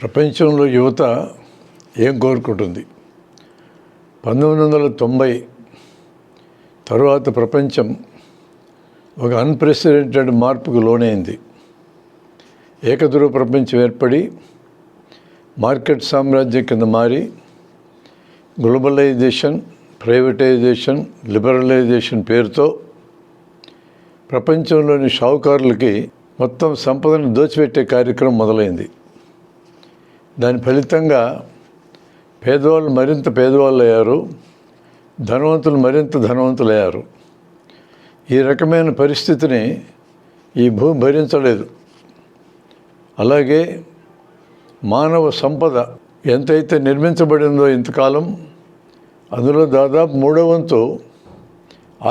ప్రపంచంలో యువత ఏం కోరుకుంటుంది? 1990 తరువాత ప్రపంచం ఒక అన్ప్రెసిడెంటెడ్ మార్పుకు లోనైంది. ఏకధ్రువ ప్రపంచం ఏర్పడి మార్కెట్ సామ్రాజ్యం కింద మారి గ్లోబలైజేషన్, ప్రైవేటైజేషన్, లిబరలైజేషన్ పేరుతో ప్రపంచంలోని షావుకారులకి మొత్తం సంపదను దోచిపెట్టే కార్యక్రమం మొదలైంది. దాని ఫలితంగా పేదవాళ్ళు మరింత పేదవాళ్ళు అయ్యారు, ధనవంతులు మరింత ధనవంతులయ్యారు. ఈ రకమైన పరిస్థితిని ఈ భూమి భరించలేదు. అలాగే మానవ సంపద ఎంతైతే నిర్మించబడిందో ఇంతకాలం, అందులో దాదాపు 3/4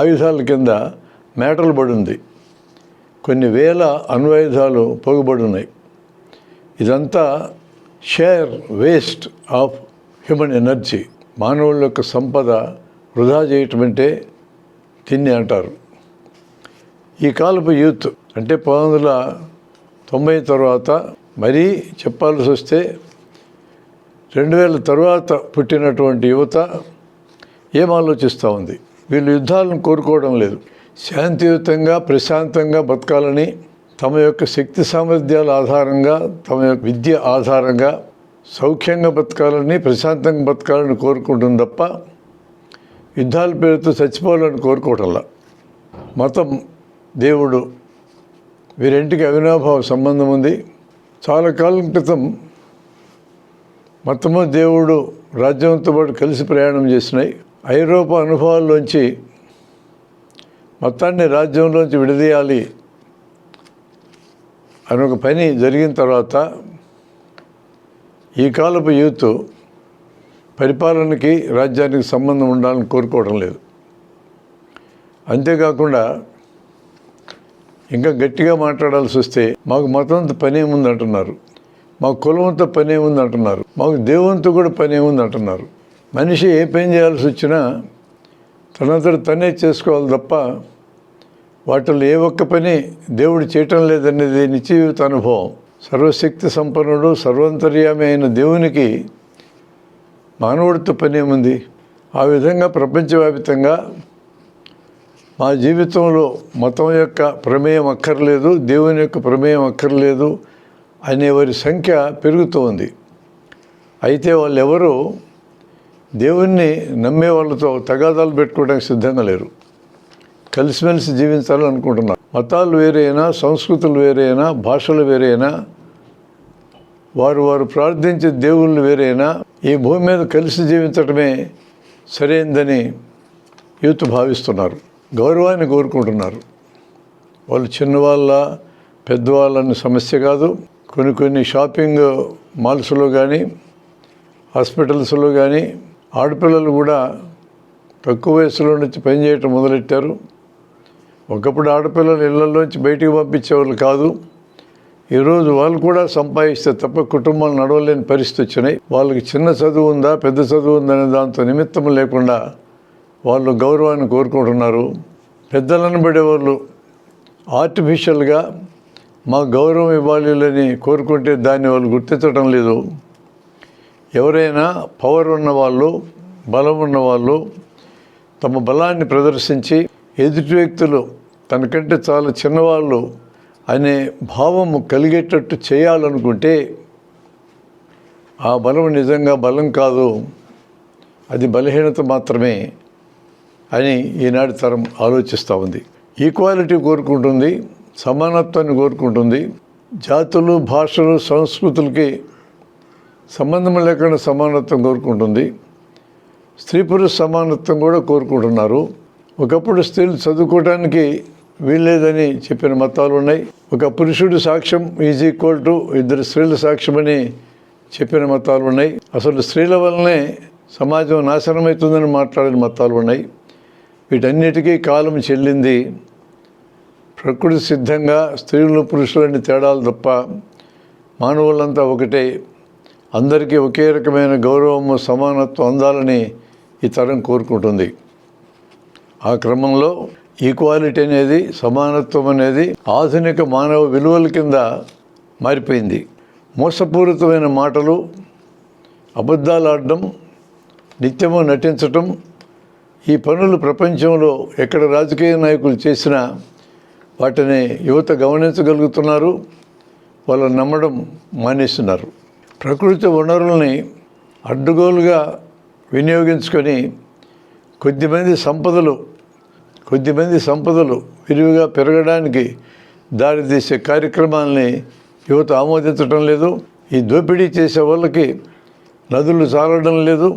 ఆయుధాల కింద మేటలు పడింది. కొన్ని వేల అణ్వాయుధాలు పోగుబడి ఉన్నాయి. ఇదంతా share waste of human energy. మానవుల యొక్క సంపద వృధా చేయటం అంటే దీన్ని అంటారు. ఈ కాలపు యూత్ అంటే 1990 తర్వాత, మరీ చెప్పాల్సి వస్తే 2000 తర్వాత పుట్టినటువంటి యువత ఏం ఆలోచిస్తూ ఉంది? వీళ్ళు యుద్ధాలను కోరుకోవడం లేదు. శాంతియుతంగా ప్రశాంతంగా బతకాలని, తమ యొక్క శక్తి సామర్థ్యాల ఆధారంగా, తమ యొక్క విద్య ఆధారంగా సౌఖ్యంగా బతకాలని, ప్రశాంతంగా బతకాలని కోరుకుంటుంది తప్ప యుద్ధాల పేరుతో చచ్చిపోవాలని కోరుకోవటంలా. మతం, దేవుడు వీరింటికి అవినాభావ సంబంధం ఉంది. చాలా కాలం క్రితం మతము, దేవుడు రాజ్యంతో పాటు కలిసి ప్రయాణం చేసినాయి. ఐరోపా అనుభవాల్లోంచి మొత్తాన్ని రాజ్యంలోంచి విడదీయాలి అని ఒక పని జరిగిన తర్వాత ఈ కాలపు యూత్ పరిపాలనకి, రాజ్యానికి సంబంధం ఉండాలని కోరుకోవడం లేదు. అంతేకాకుండా ఇంకా గట్టిగా మాట్లాడాల్సి వస్తే మాకు మతంతో పని ఏముంది అంటున్నారు, మాకు కులంతో పని ఏముంది అంటున్నారు, మాకు దేవునితో కూడా పని ఏముంది అంటున్నారు. మనిషి ఏ పని చేయాల్సి వచ్చినా తనంతట తనే చేసుకోవాలి తప్ప వాటిల్లో ఏ ఒక్క పని దేవుడు చేయటం లేదనేది నిత్యజీవిత అనుభవం. సర్వశక్తి సంపన్నుడు, సర్వాంతర్యామి అయిన దేవునికి మానవుడితో పని ఏముంది? ఆ విధంగా ప్రపంచవ్యాప్తంగా మా జీవితంలో మతం యొక్క ప్రమేయం అక్కర్లేదు, దేవుని యొక్క ప్రమేయం అక్కర్లేదు అనేవారి సంఖ్య పెరుగుతూ ఉంది. అయితే వాళ్ళెవరూ దేవుణ్ణి నమ్మే వాళ్ళతో తగాదాలు పెట్టుకోవడానికి సిద్ధంగా లేరు. కలిసిమెలిసి జీవించాలని అనుకుంటున్నారు. మతాలు వేరైనా, సంస్కృతులు వేరైనా, భాషలు వేరైనా, వారు ప్రార్థించే దేవుళ్ళు వేరైనా, ఈ భూమి మీద కలిసి జీవించడమే సరైందని యూత్ భావిస్తున్నారు. గౌరవాన్ని కోరుకుంటున్నారు. వాళ్ళు చిన్నవాళ్ళ, పెద్దవాళ్ళని సమస్య కాదు. కొన్ని షాపింగ్ మాల్స్లో కానీ, హాస్పిటల్స్లో కానీ ఆడపిల్లలు కూడా తక్కువ వయసులో నుంచి పనిచేయటం మొదలెట్టారు. ఒకప్పుడు ఆడపిల్లలు ఇళ్లలోంచి బయటికి పంపించేవాళ్ళు కాదు. ఈరోజు వాళ్ళు కూడా సంపాదిస్తే తప్ప కుటుంబాలు నడవలేని పరిస్థితి వచ్చినాయి. వాళ్ళకి చిన్న చదువు ఉందా, పెద్ద చదువు ఉందనే దాంతో నిమిత్తం లేకుండా వాళ్ళు గౌరవాన్ని కోరుకుంటున్నారు. పెద్దలను పడేవాళ్ళు ఆర్టిఫిషియల్గా మా గౌరవం ఇవ్వాలని కోరుకుంటే దాన్ని వాళ్ళు గుర్తించడం లేదు. ఎవరైనా పవర్ ఉన్నవాళ్ళు, బలం ఉన్నవాళ్ళు తమ బలాన్ని ప్రదర్శించి ఎదుటి వ్యక్తులు తనకంటే చాలా చిన్నవాళ్ళు అనే భావం కలిగేటట్టు చేయాలనుకుంటే ఆ బలం నిజంగా బలం కాదు, అది బలహీనత మాత్రమే అని ఈనాటి తరం ఆలోచిస్తూ ఉంది. ఈక్వాలిటీ కోరుకుంటుంది, సమానత్వాన్ని కోరుకుంటుంది. జాతులు, భాషలు, సంస్కృతులకి సంబంధం లేకుండా సమానత్వం కోరుకుంటుంది. స్త్రీ పురుష సమానత్వం కూడా కోరుకుంటున్నారు. ఒకప్పుడు స్త్రీలు చదువుకోవడానికి వీల్లేదని చెప్పిన మతాలు ఉన్నాయి. ఒక పురుషుడి సాక్ష్యం ఈజ్ ఈక్వల్ టు 2 స్త్రీల సాక్ష్యం అని చెప్పిన మతాలు ఉన్నాయి. అసలు స్త్రీల వల్లనే సమాజం నాశనం అవుతుందని మాట్లాడిన మతాలు ఉన్నాయి. వీటన్నిటికీ కాలం చెల్లింది. ప్రకృతి సిద్ధంగా స్త్రీలు పురుషులని తేడాలు తప్ప మానవులంతా ఒకటే. అందరికీ ఒకే రకమైన గౌరవము, సమానత్వం అందాలని ఈ తరం కోరుకుంటుంది. ఆ క్రమంలో ఈక్వాలిటీ అనేది, సమానత్వం అనేది ఆధునిక మానవ విలువల కింద మారిపోయింది. మోసపూరితమైన మాటలు, అబద్ధాలు ఆడడం, నిత్యము నటించటం, ఈ పనులు ప్రపంచంలో ఎక్కడ రాజకీయ నాయకులు చేసినా వాటిని యువత గమనించగలుగుతున్నారు, వాళ్ళని నమ్మడం మానేస్తున్నారు. ప్రకృతి వనరుల్ని అడ్డుగోలుగా వినియోగించుకొని కొద్దిమంది సంపదలు విరివిగా పెరగడానికి దారితీసే కార్యక్రమాలని యువత ఆమోదించడం లేదు. ఈ దోపిడీ చేసే వాళ్ళకి నదులు చాలడం లేదు,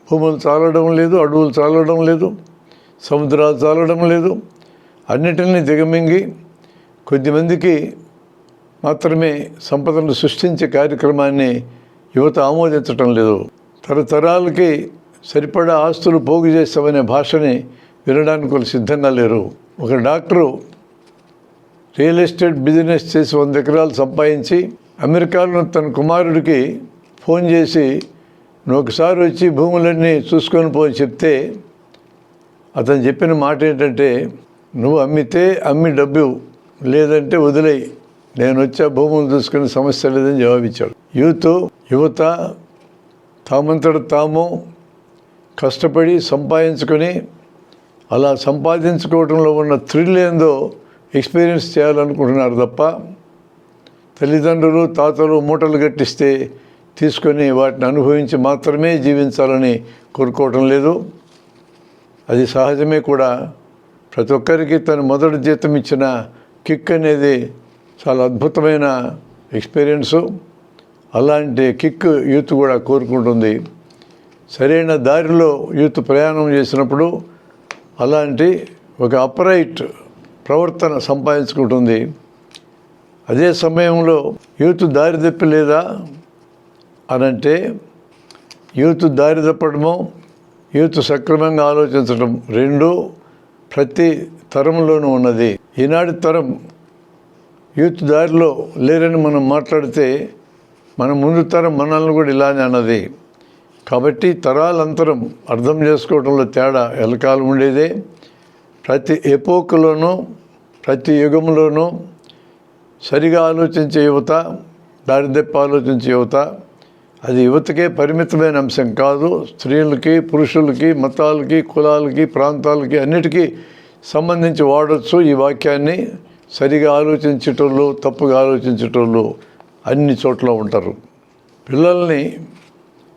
భూములు చాలడం లేదు, అడవులు చాలడం లేదు, సముద్రాలు చాలడం లేదు. అన్నిటిని దిగమింగి కొద్దిమందికి మాత్రమే సంపదను సృష్టించే కార్యక్రమాన్ని యువత ఆమోదించటం లేదు. తరతరాలకి సరిపడా ఆస్తులు పోగు చేస్తామనే భాషని వినడానికి వాళ్ళు సిద్ధంగా లేరు. ఒక డాక్టరు రియల్ ఎస్టేట్ బిజినెస్ చేసి 100 ఎకరాలు సంపాదించి అమెరికాలో తన కుమారుడికి ఫోన్ చేసి నువ్వు ఒకసారి వచ్చి భూములన్నీ చూసుకొని పోని చెప్తే అతను చెప్పిన మాట ఏంటంటే, నువ్వు అమ్మితే అమ్మి డబ్బు, లేదంటే వదిలేయి, నేను వచ్చా భూములు చూసుకునే సమస్య లేదని జవాబిచ్చాడు. యువత తామంతట తాము కష్టపడి సంపాదించుకొని అలా సంపాదించుకోవడంలో ఉన్న థ్రిల్ ఏందో ఎక్స్పీరియన్స్ చేయాలనుకుంటున్నారు తప్ప తల్లిదండ్రులు తాతలు మూటలు కట్టిస్తే తీసుకొని వాటిని అనుభవించి మాత్రమే జీవించాలని కోరుకోవటం లేదు. అది సహజమే కూడా. ప్రతి ఒక్కరికి తన మొదటి జీతం ఇచ్చిన కిక్ అనేది చాలా అద్భుతమైన ఎక్స్పీరియన్సు. అలాంటి కిక్ యూత్ కూడా కోరుకుంటుంది. సరైన దారిలో యూత్ ప్రయాణం చేసినప్పుడు అలాంటి ఒక అప్రైట్ ప్రవర్తన సంపాదించుకుంటుంది. అదే సమయంలో యూత్ దారి తప్పి లేదా అనంటే యూత్ దారి తప్పడము, యూత్ సక్రమంగా ఆలోచించడం రెండూ ప్రతి తరంలోనూ ఉన్నది. ఈనాటి తరం యూత్ దారిలో లేరని మనం మాట్లాడితే మన ముందు తరం మనల్ని కూడా ఇలానే అన్నది. కాబట్టి తరాలంతరం అర్థం చేసుకోవడంలో తేడా ఎలకాలం ఉండేదే. ప్రతి ఎపోక్లోనూ ప్రతి యుగంలోనూ సరిగా ఆలోచించే యువత, దారిదెప్ప ఆలోచించే యువత, అది యువతకే పరిమితమైన అంశం కాదు. స్త్రీలకి, పురుషులకి, మతాలకి, కులాలకి, ప్రాంతాలకి అన్నిటికీ సంబంధించి వాడచ్చు ఈ వాక్యాన్ని. సరిగా ఆలోచించేటోళ్ళు, తప్పుగా ఆలోచించేటోళ్ళు అన్ని చోట్ల ఉంటారు. పిల్లల్ని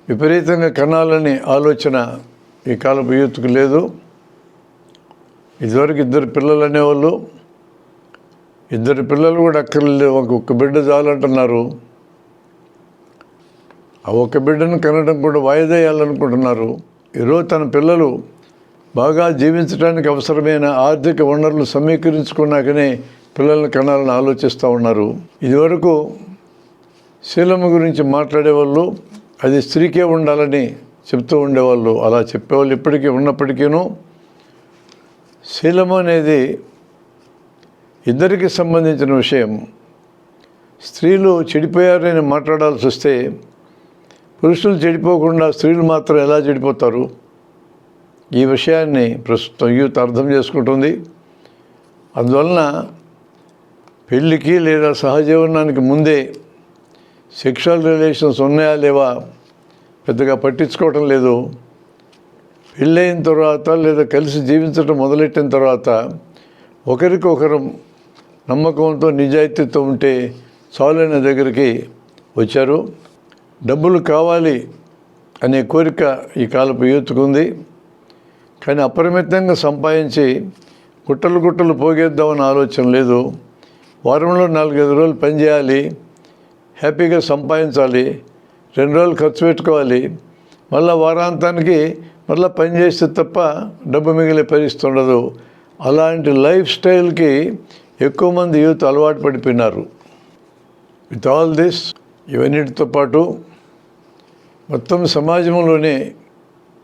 విపరీతంగా కనాలని ఆలోచన ఈ కాలపు యూత్కు లేదు. ఇదివరకు 2 పిల్లలు అనేవాళ్ళు, 2 పిల్లలు కూడా అక్కర్లేదు, ఒక్క బిడ్డ చాలంటున్నారు. ఆ ఒక్క బిడ్డను కనడం కూడా వాయిదా వేయాలనుకుంటున్నారు. ఈరోజు తన పిల్లలు బాగా జీవించడానికి అవసరమైన ఆర్థిక వనరులు సమీకరించుకున్నాకనే పిల్లల్ని కనాలని ఆలోచిస్తూ ఉన్నారు. ఇదివరకు శీలము గురించి మాట్లాడేవాళ్ళు అది స్త్రీకే ఉండాలని చెప్తూ ఉండేవాళ్ళు. అలా చెప్పేవాళ్ళు ఇప్పటికీ ఉన్నప్పటికీను శీలము అనేది ఇద్దరికి సంబంధించిన విషయం. స్త్రీలు చెడిపోయారని మాట్లాడాల్సి వస్తే పురుషులు చెడిపోకుండా స్త్రీలు మాత్రం ఎలా చెడిపోతారు? ఈ విషయాన్ని ప్రస్తుతం యూత్ అర్థం చేసుకుంటుంది. అందువలన పెళ్ళికి లేదా సహజీవనానికి ముందే సెక్షువల్ రిలేషన్స్ ఉన్నాయా లేవా పెద్దగా పట్టించుకోవటం లేదు. పెళ్ళైన తర్వాత లేదా కలిసి జీవించడం మొదలెట్టిన తర్వాత ఒకరికొకరు నమ్మకంతో నిజాయితీతో ఉంటే చాలైన దగ్గరికి వచ్చారు. డబ్బులు కావాలి అనే కోరిక ఈ కాలపు యూత్కు ఉంది. కానీ అపరిమితంగా సంపాదించి గుట్టలు పోగేద్దామని ఆలోచన లేదు. వారంలో 4-5 రోజులు పనిచేయాలి, హ్యాపీగా సంపాదించాలి, 2 రోజులు ఖర్చు పెట్టుకోవాలి, మళ్ళీ వారాంతానికి మళ్ళీ పని చేస్తే తప్ప డబ్బు మిగిలే పరిస్థితి ఉండదు. అలాంటి లైఫ్ స్టైల్కి ఎక్కువ మంది యూత్ అలవాటు పడిపోయినారు. విత్ ఆల్ దిస్, ఇవన్నిటితో పాటు మొత్తం సమాజంలోనే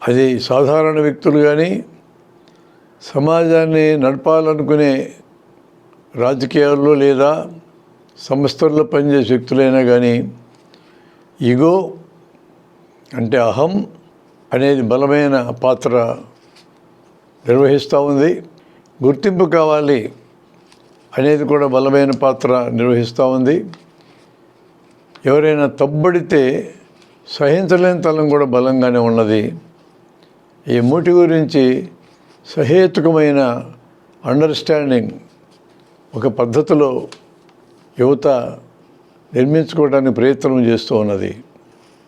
అది సాధారణ వ్యక్తులు కానీ సమాజాన్ని నడపాలనుకునే రాజకీయాల్లో లేదా సంస్థల్లో పనిచేసే వ్యక్తులైనా కానీ ఈగో అంటే అహం అనేది బలమైన పాత్ర నిర్వహిస్తూ ఉంది. గుర్తింపు కావాలి అనేది కూడా బలమైన పాత్ర నిర్వహిస్తూ ఉంది. ఎవరైనా తబ్బడితే సహించలేని తలం కూడా బలంగానే ఉన్నది. ఈ మూటి గురించి సహేతుకమైన అండర్స్టాండింగ్ ఒక పద్ధతిలో యువత నిర్మించుకోవడానికి ప్రయత్నం చేస్తూ ఉన్నది.